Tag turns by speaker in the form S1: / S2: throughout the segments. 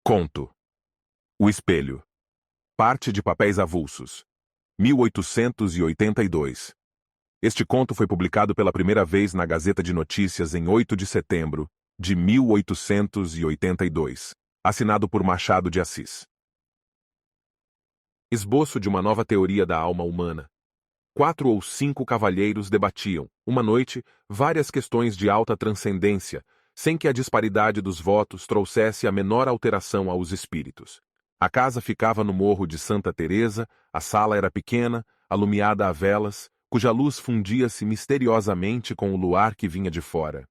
S1: Conto. O Espelho. Parte de Papéis Avulsos. 1882. Este conto foi publicado pela primeira vez na Gazeta de Notícias em 8 de setembro de 1882. Assinado por Machado de Assis. Esboço de uma nova teoria da alma humana. 4 ou 5 cavalheiros debatiam, uma noite, várias questões de alta transcendência, sem que a disparidade dos votos trouxesse a menor alteração aos espíritos. A casa ficava no morro de Santa Teresa, a sala era pequena, alumiada a velas, cuja luz fundia-se misteriosamente com o luar que vinha de fora.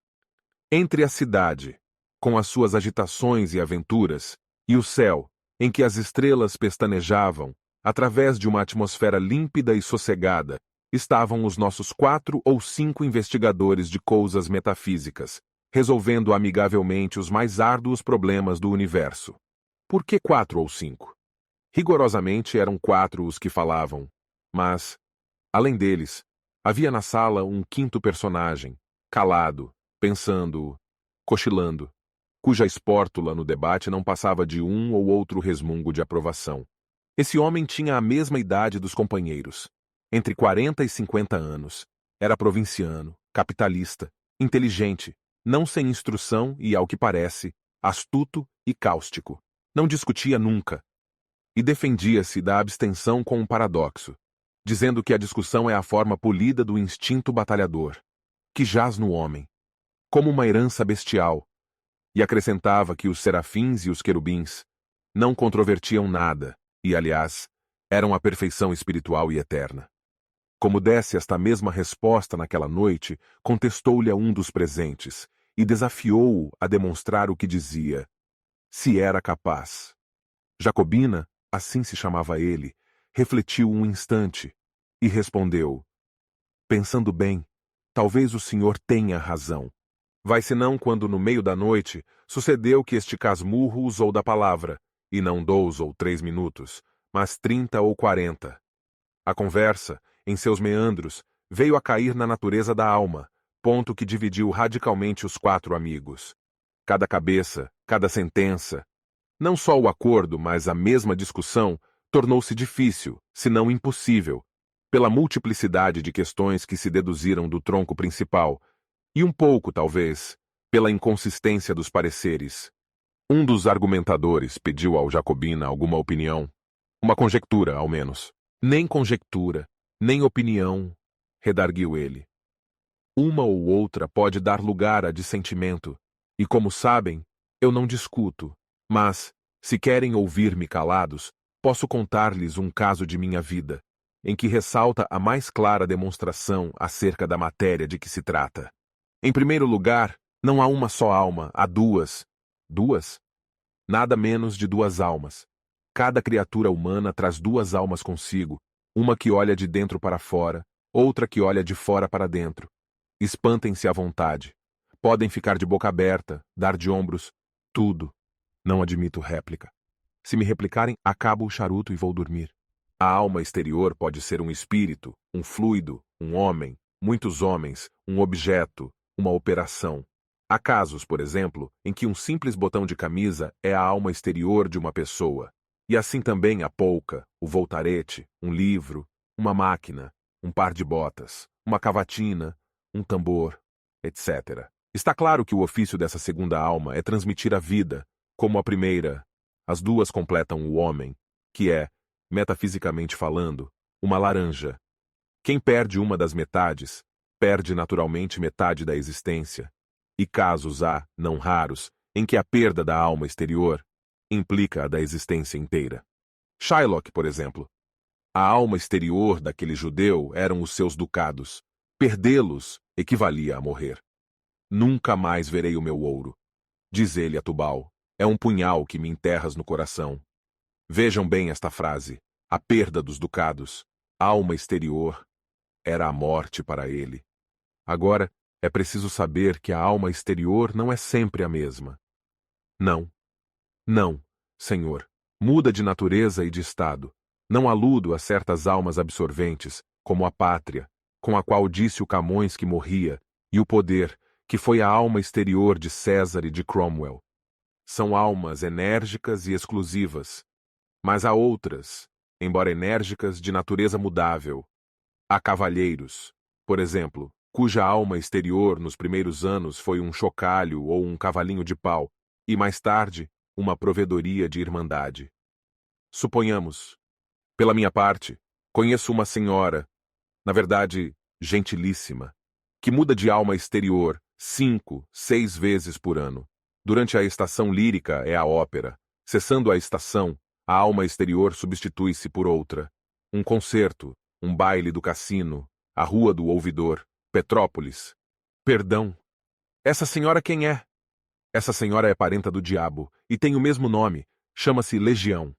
S1: Entre a cidade, com as suas agitações e aventuras, e o céu, em que as estrelas pestanejavam, através de uma atmosfera límpida e sossegada, estavam os nossos 4 ou 5 investigadores de coisas metafísicas, resolvendo amigavelmente os mais árduos problemas do universo. Por que 4 ou 5? Rigorosamente eram 4 os que falavam, mas, além deles, havia na sala um quinto personagem, calado, pensando, cochilando, cuja espórtula no debate não passava de um ou outro resmungo de aprovação. Esse homem tinha a mesma idade dos companheiros, entre 40 e 50 anos. Era provinciano, capitalista, inteligente, não sem instrução e, ao que parece, astuto e cáustico. Não discutia nunca. E defendia-se da abstenção com um paradoxo, dizendo que a discussão é a forma polida do instinto batalhador, que jaz no homem, como uma herança bestial, e acrescentava que os serafins e os querubins não controvertiam nada, e, aliás, eram a perfeição espiritual e eterna. Como desse esta mesma resposta naquela noite, contestou-lhe a um dos presentes, e desafiou-o a demonstrar o que dizia, se era capaz. Jacobina, assim se chamava ele, refletiu um instante, e respondeu, pensando bem, talvez o senhor tenha razão. Vai senão quando no meio da noite sucedeu que este casmurro usou da palavra, e não 2 ou 3 minutos, mas 30 ou 40. A conversa, em seus meandros, veio a cair na natureza da alma, ponto que dividiu radicalmente os 4 amigos. Cada cabeça, cada sentença, não só o acordo, mas a mesma discussão, tornou-se difícil, se não impossível, pela multiplicidade de questões que se deduziram do tronco principal, e um pouco, talvez, pela inconsistência dos pareceres. Um dos argumentadores pediu ao Jacobina alguma opinião, uma conjectura, ao menos. Nem conjectura, nem opinião, redarguiu ele. Uma ou outra pode dar lugar a dissentimento, e como sabem, eu não discuto, mas, se querem ouvir-me calados, posso contar-lhes um caso de minha vida, em que ressalta a mais clara demonstração acerca da matéria de que se trata. Em primeiro lugar, não há uma só alma, há 2. 2? Nada menos de 2 almas. Cada criatura humana traz 2 almas consigo, uma que olha de dentro para fora, outra que olha de fora para dentro. Espantem-se à vontade. Podem ficar de boca aberta, dar de ombros, tudo. Não admito réplica. Se me replicarem, acabo o charuto e vou dormir. A alma exterior pode ser um espírito, um fluido, um homem, muitos homens, um objeto, uma operação. Há casos, por exemplo, em que um simples botão de camisa é a alma exterior de uma pessoa. E assim também a polca, o voltarete, um livro, uma máquina, um par de botas, uma cavatina, um tambor, etc. Está claro que o ofício dessa segunda alma é transmitir a vida, como a primeira. As 2 completam o homem, que é, metafisicamente falando, uma laranja. Quem perde uma das metades, perde naturalmente metade da existência. E casos há, não raros, em que a perda da alma exterior implica a da existência inteira. Shylock, por exemplo. A alma exterior daquele judeu eram os seus ducados. Perdê-los equivalia a morrer. Nunca mais verei o meu ouro. Diz ele a Tubal, é um punhal que me enterras no coração. Vejam bem esta frase. A perda dos ducados, alma exterior, era a morte para ele. Agora, é preciso saber que a alma exterior não é sempre a mesma. Não. Não, senhor. Muda de natureza e de estado. Não aludo a certas almas absorventes, como a pátria, com a qual disse o Camões que morria, e o poder, que foi a alma exterior de César e de Cromwell. São almas enérgicas e exclusivas. Mas há outras, embora enérgicas, de natureza mudável. Há cavalheiros, por exemplo, cuja alma exterior nos primeiros anos foi um chocalho ou um cavalinho de pau, e mais tarde, uma provedoria de irmandade. Suponhamos, pela minha parte, conheço uma senhora, na verdade, gentilíssima, que muda de alma exterior 5, 6 vezes por ano. Durante a estação lírica é a ópera. Cessando a estação, a alma exterior substitui-se por outra. Um concerto, um baile do cassino, a Rua do Ouvidor, Petrópolis. Perdão. Essa senhora quem é? Essa senhora é parenta do diabo e tem o mesmo nome, chama-se Legião.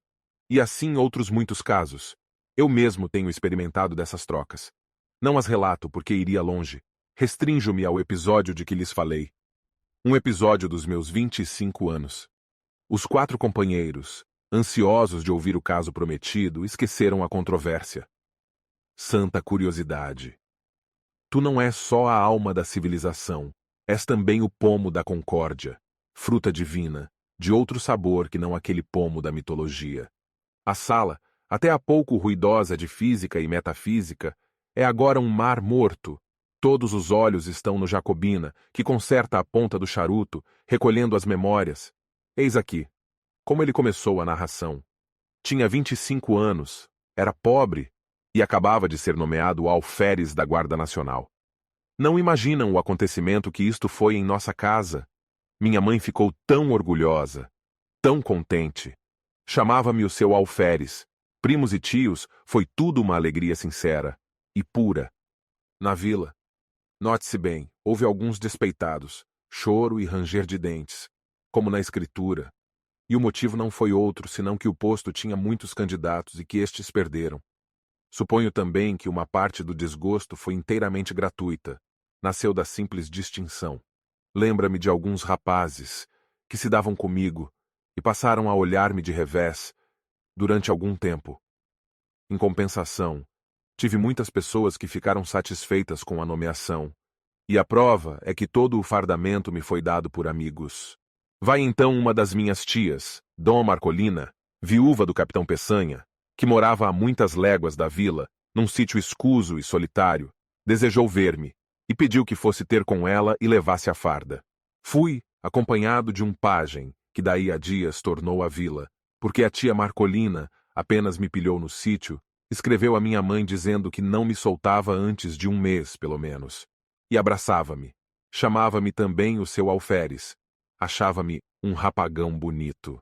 S1: E assim outros muitos casos. Eu mesmo tenho experimentado dessas trocas. Não as relato porque iria longe. Restrinjo-me ao episódio de que lhes falei. Um episódio dos meus 25 anos. Os 4 companheiros, ansiosos de ouvir o caso prometido, esqueceram a controvérsia. Santa curiosidade. Tu não és só a alma da civilização, és também o pomo da concórdia, fruta divina, de outro sabor que não aquele pomo da mitologia. A sala, até há pouco ruidosa de física e metafísica, é agora um mar morto. Todos os olhos estão no Jacobina, que conserta a ponta do charuto, recolhendo as memórias. Eis aqui, como ele começou a narração. Tinha 25 anos, era pobre e acabava de ser nomeado alferes da Guarda Nacional. Não imaginam o acontecimento que isto foi em nossa casa. Minha mãe ficou tão orgulhosa, tão contente. Chamava-me o seu alferes. Primos e tios, foi tudo uma alegria sincera e pura. Na vila, note-se bem, houve alguns despeitados, choro e ranger de dentes, como na escritura. E o motivo não foi outro, senão que o posto tinha muitos candidatos e que estes perderam. Suponho também que uma parte do desgosto foi inteiramente gratuita, nasceu da simples distinção. Lembra-me de alguns rapazes que se davam comigo e passaram a olhar-me de revés durante algum tempo. Em compensação, tive muitas pessoas que ficaram satisfeitas com a nomeação, e a prova é que todo o fardamento me foi dado por amigos. Vai então uma das minhas tias, Dona Marcolina, viúva do capitão Peçanha, que morava a muitas léguas da vila, num sítio escuso e solitário, desejou ver-me e pediu que fosse ter com ela e levasse a farda. Fui, acompanhado de um pajem, que daí a dias tornou a vila, porque a tia Marcolina apenas me pilhou no sítio, escreveu a minha mãe dizendo que não me soltava antes de 1 mês, pelo menos. E abraçava-me. Chamava-me também o seu alferes. Achava-me um rapagão bonito.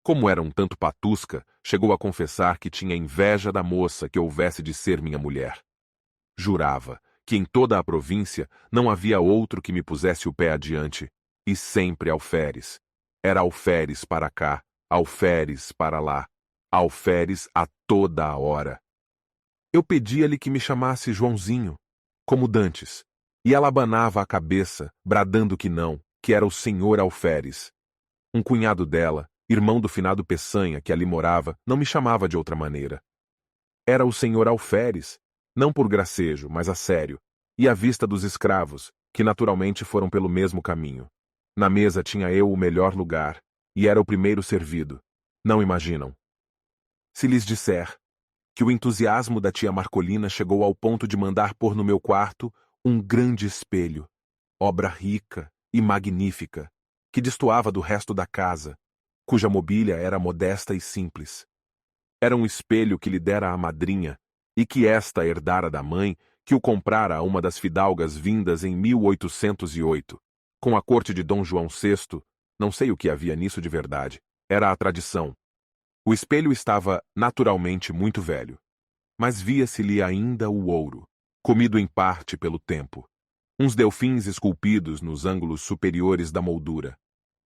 S1: Como era um tanto patusca, chegou a confessar que tinha inveja da moça que houvesse de ser minha mulher. Jurava que em toda a província não havia outro que me pusesse o pé adiante, e sempre alferes. Era alferes para cá, alferes para lá, alferes a toda a hora. Eu pedia-lhe que me chamasse Joãozinho, como dantes, e ela abanava a cabeça, bradando que não, que era o senhor alferes. Um cunhado dela, irmão do finado Peçanha, que ali morava, não me chamava de outra maneira. Era o senhor alferes, não por gracejo, mas a sério, e à vista dos escravos, que naturalmente foram pelo mesmo caminho. Na mesa tinha eu o melhor lugar, e era o primeiro servido. Não imaginam. Se lhes disser que o entusiasmo da tia Marcolina chegou ao ponto de mandar pôr no meu quarto um grande espelho, obra rica e magnífica, que destoava do resto da casa, cuja mobília era modesta e simples. Era um espelho que lhe dera a madrinha, e que esta herdara da mãe, que o comprara a uma das fidalgas vindas em 1808. Com a corte de Dom João VI, não sei o que havia nisso de verdade, era a tradição. O espelho estava naturalmente muito velho, mas via-se-lhe ainda o ouro, comido em parte pelo tempo. Uns delfins esculpidos nos ângulos superiores da moldura,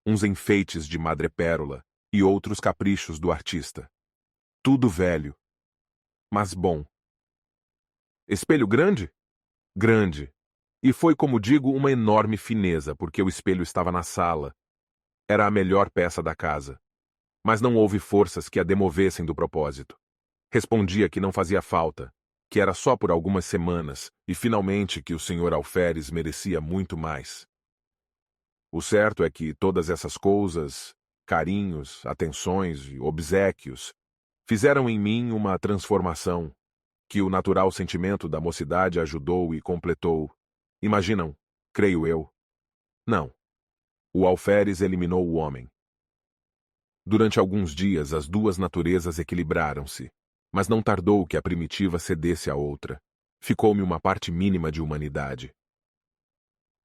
S1: uns enfeites de madrepérola e outros caprichos do artista. Tudo velho, mas bom. Espelho grande? Grande. E foi, como digo, uma enorme fineza, porque o espelho estava na sala. Era a melhor peça da casa. Mas não houve forças que a demovessem do propósito. Respondia que não fazia falta, que era só por algumas semanas, e finalmente que o senhor alferes merecia muito mais. O certo é que todas essas coisas carinhos, atenções e obséquios fizeram em mim uma transformação que o natural sentimento da mocidade ajudou e completou. Imaginam, creio eu. Não. O alferes eliminou o homem. Durante alguns dias as duas naturezas equilibraram-se, mas não tardou que a primitiva cedesse à outra. Ficou-me uma parte mínima de humanidade.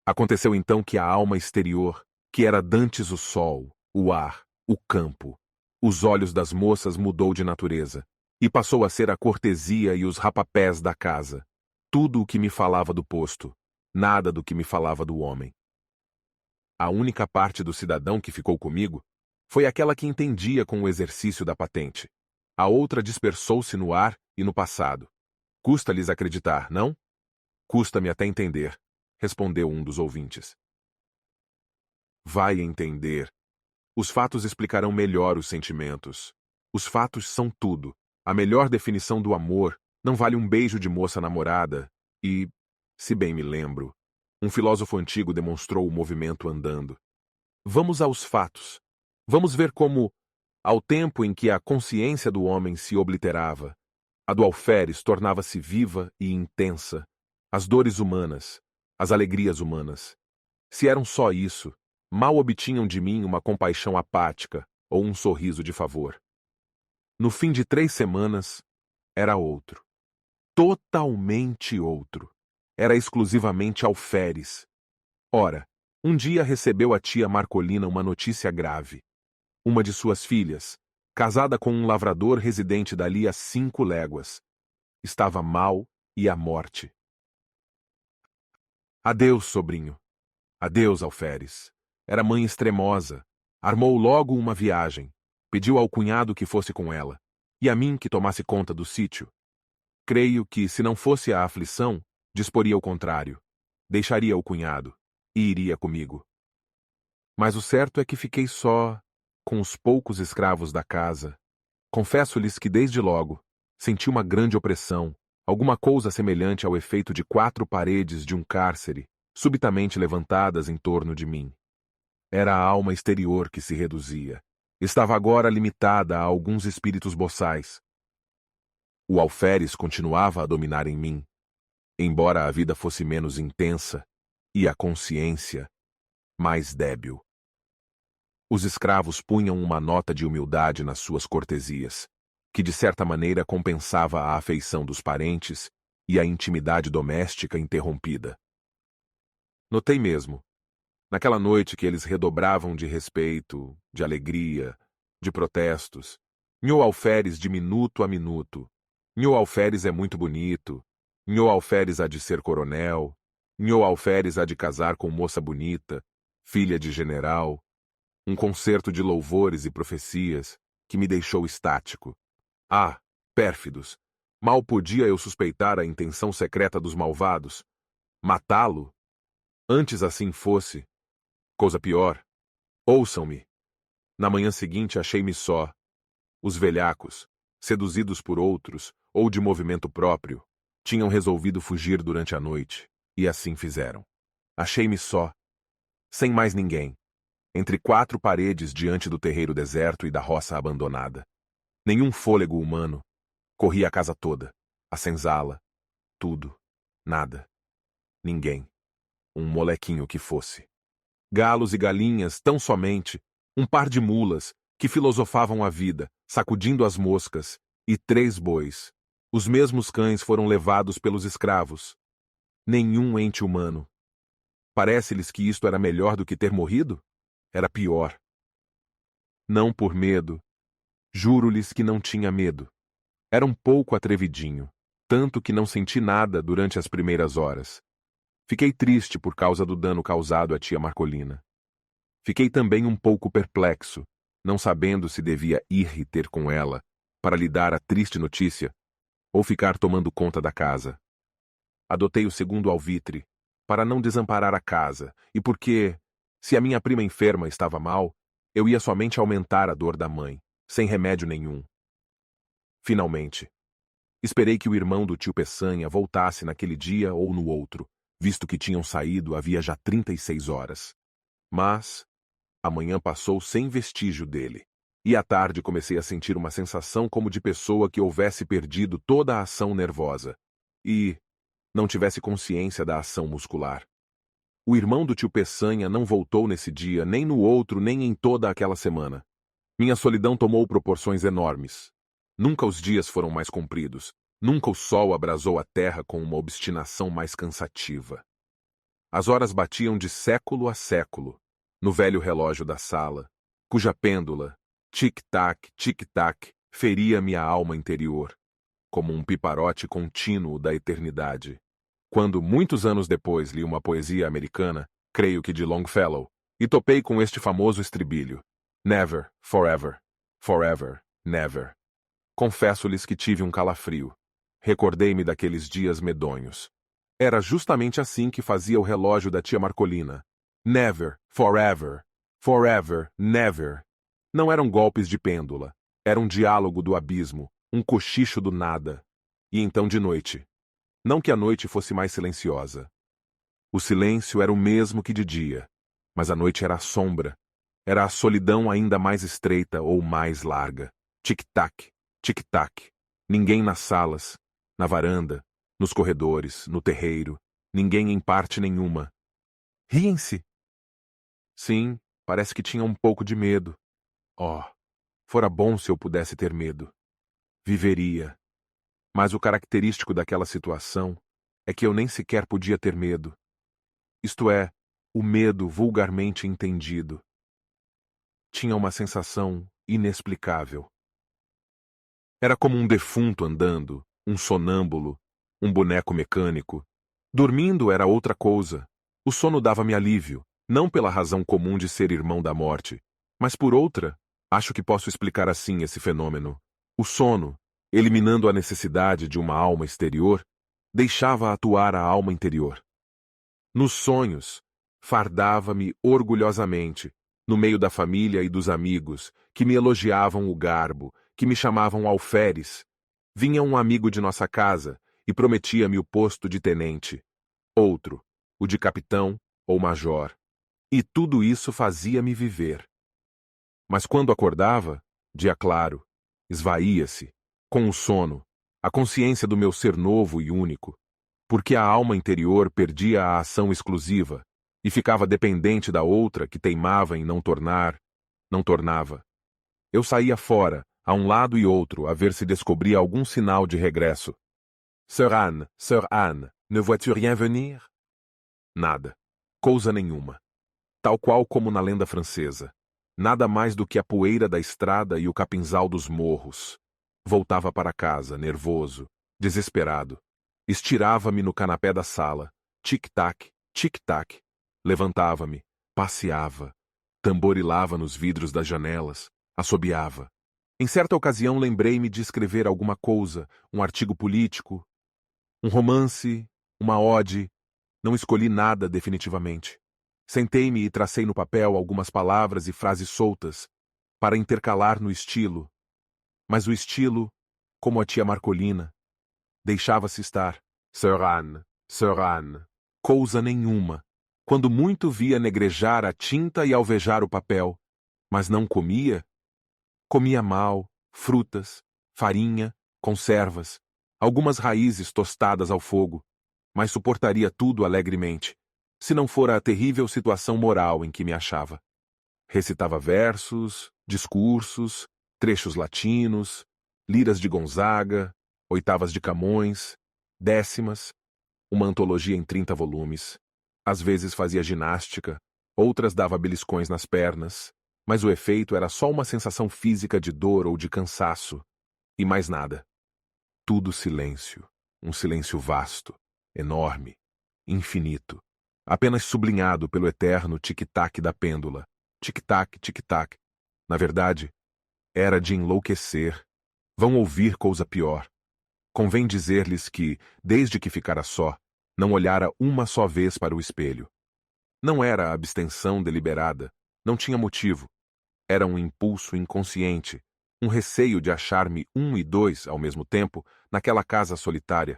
S1: Aconteceu então que a alma exterior, que era dantes o sol, o ar, o campo, os olhos das moças mudou de natureza, e passou a ser a cortesia e os rapapés da casa. Tudo o que me falava do posto, nada do que me falava do homem. A única parte do cidadão que ficou comigo foi aquela que entendia com o exercício da patente. A outra dispersou-se no ar e no passado. Custa-lhes acreditar, não? Custa-me até entender, respondeu um dos ouvintes. Vai entender. Os fatos explicarão melhor os sentimentos. Os fatos são tudo. A melhor definição do amor não vale um beijo de moça namorada e, se bem me lembro, um filósofo antigo demonstrou o movimento andando. Vamos aos fatos. Vamos ver como, ao tempo em que a consciência do homem se obliterava, a do alferes tornava-se viva e intensa, as dores humanas, as alegrias humanas. Se eram só isso, mal obtinham de mim uma compaixão apática ou um sorriso de favor. No fim de 3 semanas, era outro. Totalmente outro. Era exclusivamente alferes. Ora, um dia recebeu a tia Marcolina uma notícia grave. Uma de suas filhas, casada com um lavrador residente dali a 5 léguas, estava mal e à morte. Adeus, sobrinho. Adeus, alferes. Era mãe extremosa. Armou logo uma viagem. Pediu ao cunhado que fosse com ela, e a mim que tomasse conta do sítio. Creio que, se não fosse a aflição, disporia o contrário. Deixaria o cunhado, e iria comigo. Mas o certo é que fiquei só, com os poucos escravos da casa. Confesso-lhes que, desde logo, senti uma grande opressão, alguma coisa semelhante ao efeito de 4 paredes de um cárcere, subitamente levantadas em torno de mim. Era a alma exterior que se reduzia. Estava agora limitada a alguns espíritos boçais. O alferes continuava a dominar em mim, embora a vida fosse menos intensa e a consciência mais débil. Os escravos punham uma nota de humildade nas suas cortesias, que de certa maneira compensava a afeição dos parentes e a intimidade doméstica interrompida. Notei mesmo, naquela noite que eles redobravam de respeito, de alegria, de protestos. Nhô alferes de minuto a minuto. Nhô alferes é muito bonito. Nhô alferes há de ser coronel. Nhô alferes há de casar com moça bonita, filha de general. Um concerto de louvores e profecias que me deixou estático. Ah, pérfidos! Mal podia eu suspeitar a intenção secreta dos malvados. Matá-lo? Antes assim fosse. Coisa pior. Ouçam-me. Na manhã seguinte achei-me só. Os velhacos, seduzidos por outros, ou de movimento próprio, tinham resolvido fugir durante a noite, e assim fizeram. Achei-me só, sem mais ninguém, entre 4 paredes diante do terreiro deserto e da roça abandonada. Nenhum fôlego humano. Corri a casa toda, a senzala, tudo, nada, ninguém. Um molequinho que fosse. Galos e galinhas, tão somente, um par de mulas, que filosofavam a vida, sacudindo as moscas, e 3 bois. Os mesmos cães foram levados pelos escravos. Nenhum ente humano. Parece-lhes que isto era melhor do que ter morrido? Era pior. Não por medo. Juro-lhes que não tinha medo. Era um pouco atrevidinho, tanto que não senti nada durante as primeiras horas. Fiquei triste por causa do dano causado à tia Marcolina. Fiquei também um pouco perplexo, não sabendo se devia ir e ter com ela, para lhe dar a triste notícia, ou ficar tomando conta da casa. Adotei o segundo alvitre, para não desamparar a casa, e porque, se a minha prima enferma estava mal, eu ia somente aumentar a dor da mãe, sem remédio nenhum. Finalmente, esperei que o irmão do tio Peçanha voltasse naquele dia ou no outro, visto que tinham saído havia já 36 horas. Mas A manhã passou sem vestígio dele. E à tarde comecei a sentir uma sensação como de pessoa que houvesse perdido toda a ação nervosa e não tivesse consciência da ação muscular. O irmão do tio Peçanha não voltou nesse dia, nem no outro, nem em toda aquela semana. Minha solidão tomou proporções enormes. Nunca os dias foram mais compridos. Nunca o sol abrasou a terra com uma obstinação mais cansativa. As horas batiam de século a século, no velho relógio da sala, cuja pêndula, tic-tac, feria minha alma interior, como um piparote contínuo da eternidade. Quando, muitos anos depois, li uma poesia americana, creio que de Longfellow, e topei com este famoso estribilho: Never, forever, forever, never. Confesso-lhes que tive um calafrio. Recordei-me daqueles dias medonhos. Era justamente assim que fazia o relógio da tia Marcolina. Never, forever, forever, never. Não eram golpes de pêndula. Era um diálogo do abismo, um cochicho do nada. E então de noite. Não que a noite fosse mais silenciosa. O silêncio era o mesmo que de dia, mas a noite era a sombra. Era a solidão ainda mais estreita ou mais larga. Tic-tac, tic-tac. Ninguém nas salas, na varanda, nos corredores, no terreiro. Ninguém em parte nenhuma. Riem-se. Sim, parece que tinha um pouco de medo. Oh, fora bom se eu pudesse ter medo. Viveria. Mas o característico daquela situação é que eu nem sequer podia ter medo. Isto é, o medo vulgarmente entendido. Tinha uma sensação inexplicável. Era como um defunto andando, um sonâmbulo, um boneco mecânico. Dormindo era outra coisa. O sono dava-me alívio, não pela razão comum de ser irmão da morte, mas por outra. Acho que posso explicar assim esse fenômeno. O sono, eliminando a necessidade de uma alma exterior, deixava atuar a alma interior. Nos sonhos, fardava-me orgulhosamente, no meio da família e dos amigos, que me elogiavam o garbo, que me chamavam alferes. Vinha um amigo de nossa casa e prometia-me o posto de tenente. Outro, o de capitão ou major. E tudo isso fazia-me viver. Mas quando acordava, dia claro, esvaía-se, com o sono, a consciência do meu ser novo e único, porque a alma interior perdia a ação exclusiva e ficava dependente da outra que teimava em não tornava. Eu saía fora, a um lado e outro, a ver se descobria algum sinal de regresso. Sœur Anne, ne vois-tu rien venir? Nada. Coisa nenhuma. Tal qual como na lenda francesa. Nada mais do que a poeira da estrada e o capinzal dos morros. Voltava para casa, nervoso, desesperado. Estirava-me no canapé da sala. Tic-tac, tic-tac. Levantava-me, passeava, tamborilava nos vidros das janelas, assobiava. Em certa ocasião lembrei-me de escrever alguma coisa, um artigo político, um romance, uma ode. Não escolhi nada definitivamente. Sentei-me e tracei no papel algumas palavras e frases soltas, para intercalar no estilo. Mas o estilo, como a tia Marcolina, deixava-se estar. Sœur Anne, coisa nenhuma. Quando muito via negrejar a tinta e alvejar o papel, mas não comia. Comia mal, frutas, farinha, conservas, algumas raízes tostadas ao fogo, mas suportaria tudo alegremente, se não fora a terrível situação moral em que me achava. Recitava versos, discursos, trechos latinos, liras de Gonzaga, oitavas de Camões, décimas, uma antologia em 30 volumes. Às vezes fazia ginástica, outras dava beliscões nas pernas, mas o efeito era só uma sensação física de dor ou de cansaço, e mais nada. Tudo silêncio, um silêncio vasto, enorme, infinito, apenas sublinhado pelo eterno tic-tac da pêndula. Tic-tac, tic-tac. Na verdade, era de enlouquecer. Vão ouvir coisa pior. Convém dizer-lhes que, desde que ficara só, não olhara uma só vez para o espelho. Não era abstenção deliberada, não tinha motivo. Era um impulso inconsciente, um receio de achar-me um e dois ao mesmo tempo naquela casa solitária.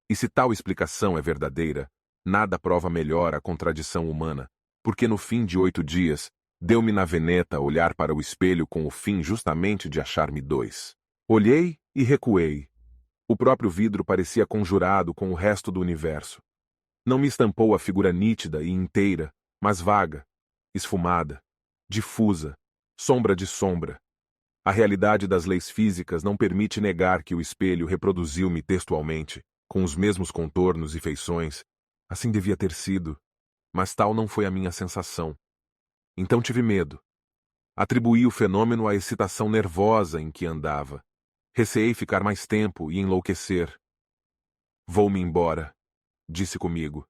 S1: E se tal explicação é verdadeira, nada prova melhor a contradição humana, porque no fim de 8 dias, Deu-me na veneta olhar para o espelho com o fim justamente de achar-me dois. Olhei e recuei. O próprio vidro parecia conjurado com o resto do universo. Não me estampou a figura nítida e inteira, mas vaga, esfumada, difusa, sombra de sombra. A realidade das leis físicas não permite negar que o espelho reproduziu-me textualmente, com os mesmos contornos e feições. Assim devia ter sido, mas tal não foi a minha sensação. Então tive medo. Atribuí o fenômeno à excitação nervosa em que andava. Receei ficar mais tempo e enlouquecer. Vou-me embora, disse comigo,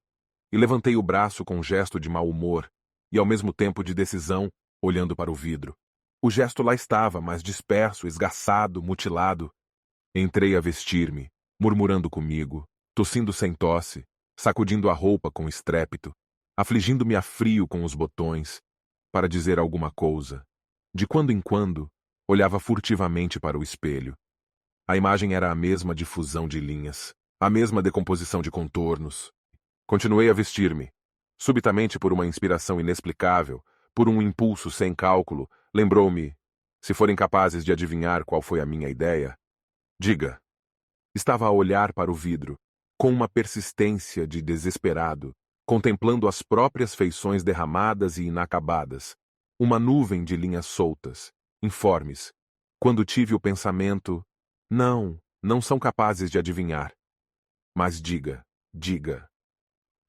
S1: e levantei o braço com um gesto de mau humor e ao mesmo tempo de decisão, olhando para o vidro. O gesto lá estava, mas disperso, esgaçado, mutilado. Entrei a vestir-me, murmurando comigo, tossindo sem tosse, sacudindo a roupa com estrépito, afligindo-me a frio com os botões, para dizer alguma coisa. De quando em quando, olhava furtivamente para o espelho. A imagem era a mesma difusão de linhas, a mesma decomposição de contornos. Continuei a vestir-me. Subitamente, por uma inspiração inexplicável, por um impulso sem cálculo, lembrou-me, se forem capazes de adivinhar qual foi a minha ideia, diga. Estava a olhar para o vidro, com uma persistência de desesperado, contemplando as próprias feições derramadas e inacabadas, uma nuvem de linhas soltas, informes, quando tive o pensamento, não são capazes de adivinhar. Mas diga, diga.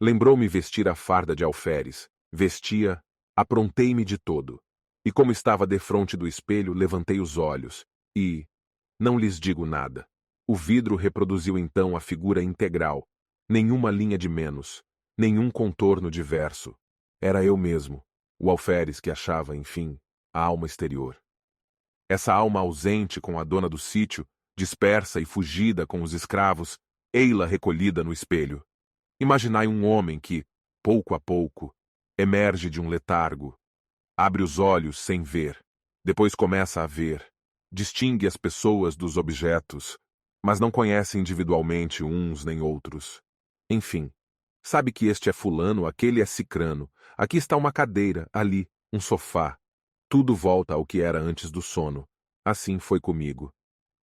S1: Lembrou-me vestir a farda de alferes, vestia, aprontei-me de todo. E como estava defronte do espelho, levantei os olhos, e... não lhes digo nada. O vidro reproduziu então a figura integral, nenhuma linha de menos, nenhum contorno diverso. Era eu mesmo, o alferes que achava, enfim, a alma exterior. Essa alma ausente com a dona do sítio, dispersa e fugida com os escravos, ei-la recolhida no espelho. Imaginai um homem que, pouco a pouco, emerge de um letargo, abre os olhos sem ver, depois começa a ver, distingue as pessoas dos objetos, mas não conhece individualmente uns nem outros. Enfim, sabe que este é fulano, aquele é cicrano, aqui está uma cadeira, ali, um sofá. Tudo volta ao que era antes do sono. Assim foi comigo.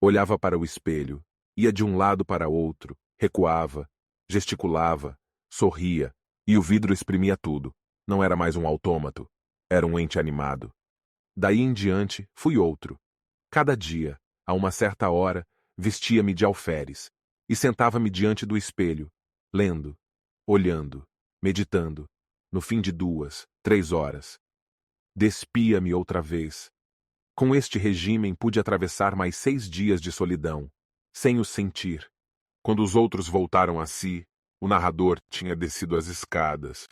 S1: Olhava para o espelho, ia de um lado para outro, recuava, gesticulava, sorria, e o vidro exprimia tudo. Não era mais um autômato, era um ente animado. Daí em diante, fui outro. Cada dia, a uma certa hora, vestia-me de alferes e sentava-me diante do espelho, lendo, olhando, meditando, no fim de 2, 3 horas. Despia-me outra vez. Com este regime pude atravessar mais 6 dias de solidão, sem o sentir. Quando os outros voltaram a si, o narrador tinha descido as escadas.